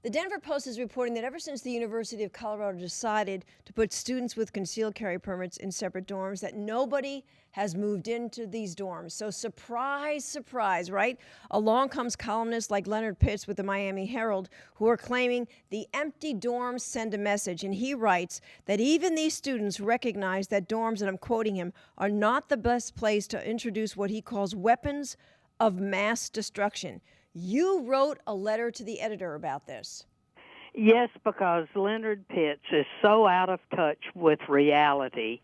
The Denver Post is reporting that ever since the University of Colorado decided to put students with concealed carry permits in separate dorms, that nobody has moved into these dorms. So surprise, surprise, right? Along comes columnists like Leonard Pitts with the Miami Herald, who are claiming the empty dorms send a message. And he writes that even these students recognize that dorms, and I'm quoting him, are not the best place to introduce what he calls weapons of mass destruction. You wrote a letter to the editor about this. Yes, because Leonard Pitts is so out of touch with reality,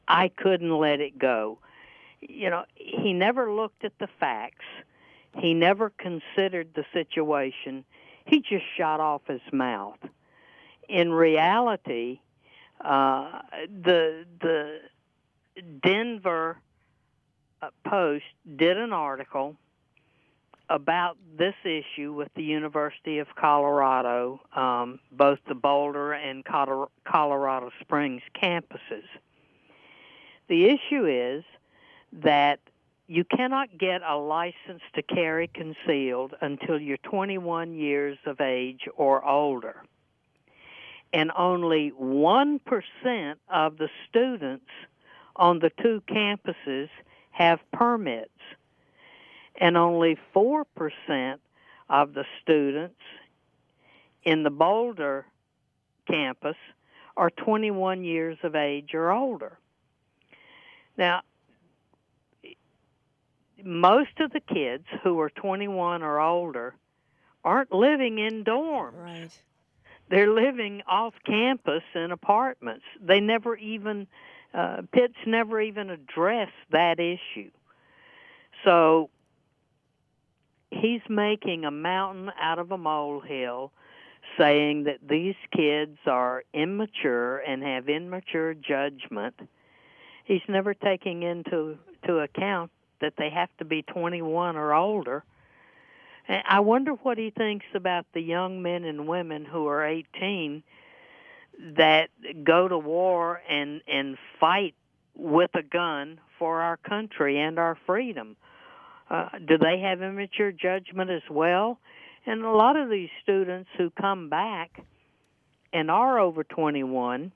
I couldn't let it go. You know, he never looked at the facts. He never considered the situation. He just shot off his mouth. In reality, the Denver Post did an article about this issue with the University of Colorado, both the Boulder and Colorado Springs campuses. The issue is that you cannot get a license to carry concealed until you're 21 years of age or older. And only 1% of the students on the two campuses have permits. And only 4% of the students in the Boulder campus are 21 years of age or older. Now, most of the kids who are 21 or older aren't living in dorms. Right. They're living off campus in apartments. They never even, Pitts never even addressed that issue. So he's making a mountain out of a molehill, saying that these kids are immature and have immature judgment. He's never taking into account that they have to be 21 or older. And I wonder what he thinks about the young men and women who are 18 that go to war and fight with a gun for our country and our freedom. Do they have immature judgment as well? And a lot of these students who come back and are over 21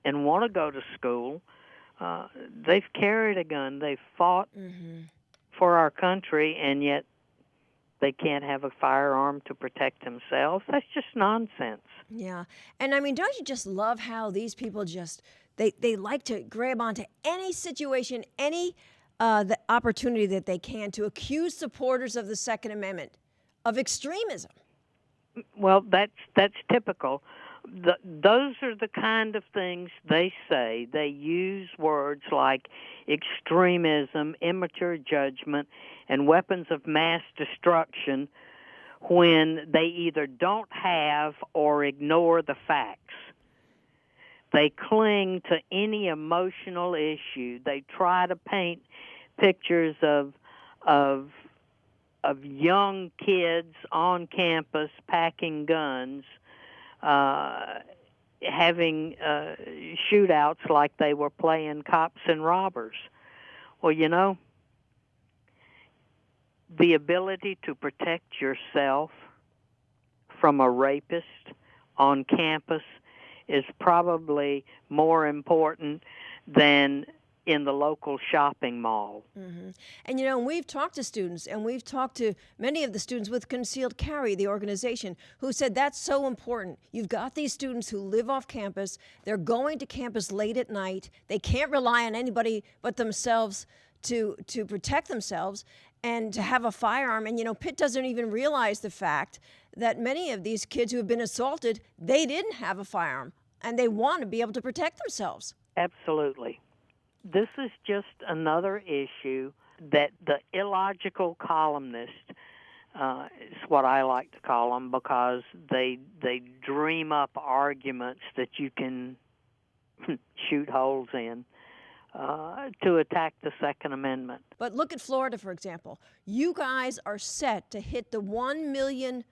and want to go to school, they've carried a gun, they've fought for our country, and yet they can't have a firearm to protect themselves. That's just nonsense. Yeah. And I mean, don't you just love how these people just, they like to grab onto any situation, any the opportunity that they can to accuse supporters of the Second Amendment of extremism. Well, that's typical. Those are the kind of things they say. They use words like extremism, immature judgment, and weapons of mass destruction when they either don't have or ignore the facts. They cling to any emotional issue. They try to paint pictures of young kids on campus packing guns, having shootouts like they were playing cops and robbers. Well, you know, the ability to protect yourself from a rapist on campus is probably more important than in the local shopping mall. And, you know, we've talked to students, and we've talked to many of the students with Concealed Carry, the organization, who said that's so important. You've got these students who live off campus. They're going to campus late at night. They can't rely on anybody but themselves to protect themselves and to have a firearm. And, you know, Pitt doesn't even realize the fact that many of these kids who have been assaulted, they didn't have a firearm, and they want to be able to protect themselves. Absolutely. This is just another issue that the illogical columnist is what I like to call them, because they dream up arguments that you can shoot holes in to attack the Second Amendment. But look at Florida, for example. You guys are set to hit the 1 million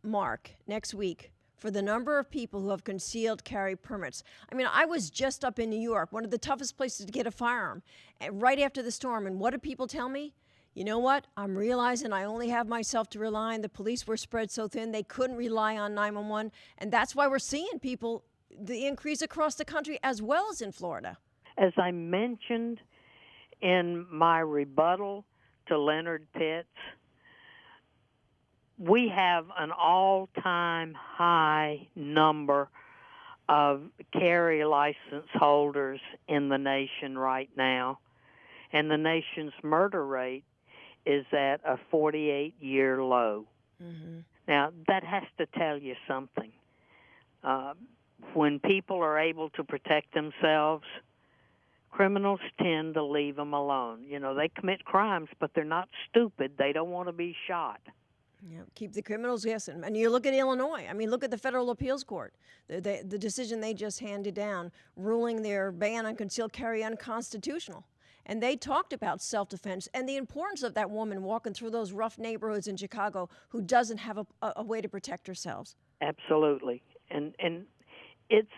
mark next week for the number of people who have concealed carry permits. I mean, I was just up in New York, one of the toughest places to get a firearm, right after the storm. And what did people tell me? you know what? I'm realizing I only have myself to rely on. The police were spread so thin they couldn't rely on 911. And that's why we're seeing people, the increase across the country as well as in Florida. As I mentioned in my rebuttal to Leonard Pitts, we have an all-time high number of carry license holders in the nation right now, and the nation's murder rate is at a 48-year low. Mm-hmm. Now, that has to tell you something. When people are able to protect themselves, criminals tend to leave them alone. You know, they commit crimes, but they're not stupid. They don't want to be shot. Yeah, keep the criminals guessing. And you look at Illinois. I mean, look at the Federal Appeals Court. The decision they just handed down, ruling their ban on concealed carry unconstitutional. And they talked about self-defense and the importance of that woman walking through those rough neighborhoods in Chicago who doesn't have a way to protect herself. Absolutely. And it's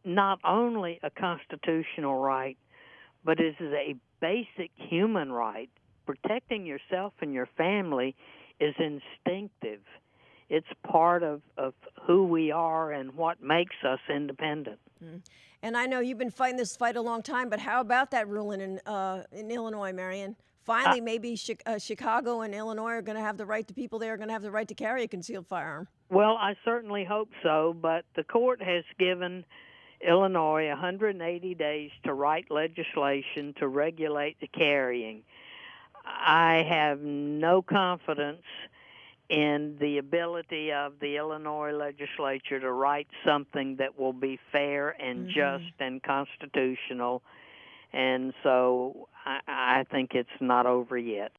not only a constitutional right, but it is a basic human right. Protecting yourself and your family is instinctive. It's part of who we are and what makes us independent. Mm. And I know you've been fighting this fight a long time, but how about that ruling in Illinois, Marion? Finally, maybe Chicago and Illinois are going to have the right, the people there are going to have the right to carry a concealed firearm. Well, I certainly hope so, but the court has given Illinois 180 days to write legislation to regulate the carrying. I have no confidence in the ability of the Illinois legislature to write something that will be fair and just and constitutional, and so I think it's not over yet.